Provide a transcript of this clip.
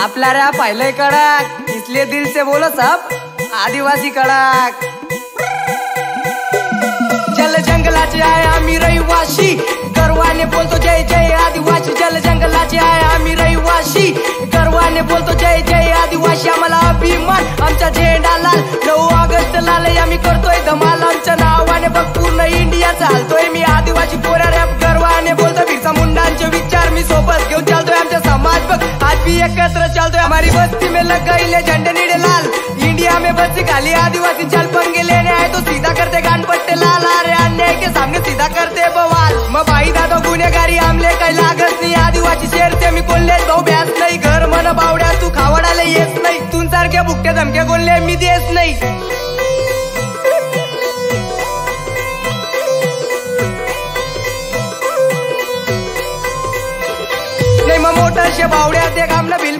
आपला रे पहले कड़क, इसलिए दिल से बोलो सब आदिवासी कड़क। जल जंगलाचे आहे आम्ही रहिवाशी, गर्वाने बोलतो जय जय आदिवासी। जल जंगलाचे आहे आम्ही रहिवाशी, गर्वाने बोलतो जय जय आदिवासी। आम्हाला अभिमान आमचा झेंडा लाल, 9 ऑगस्ट लाल आम्ही करतोय धमाल। आमच्या नावाने बघ पूर्ण इंडिया चालतोय। मी आदिवासी पोरा रॅप गर्वाने बोलतो, बिरसा मुंडांचे विचार मी सोबत घेऊन चालतोय। आमचा समाज बघ आज भी एकत्र चलतोय। हमारी बस्ती में लग गईले झंडे नीले लाल, इंडिया में बस्ती खाली आदिवासी। चल पंगे लेने आए तो सीधा करते कान पट्टे लाल, अरे अन्याय के सामने सीधा करते बवाल। मग भाई दादा गुन्हेगारी आमले काही लागत नाही, आदिवासी शेर से मी कोल्हे भाऊ भ्यास नाही। घर मन बावड्या तू खावडाले येत नाही, तू सारखे भुकटे धमके कोल्हे मी देत नाही। नाही मग मोठा शे बावड्या ते काम ना बिल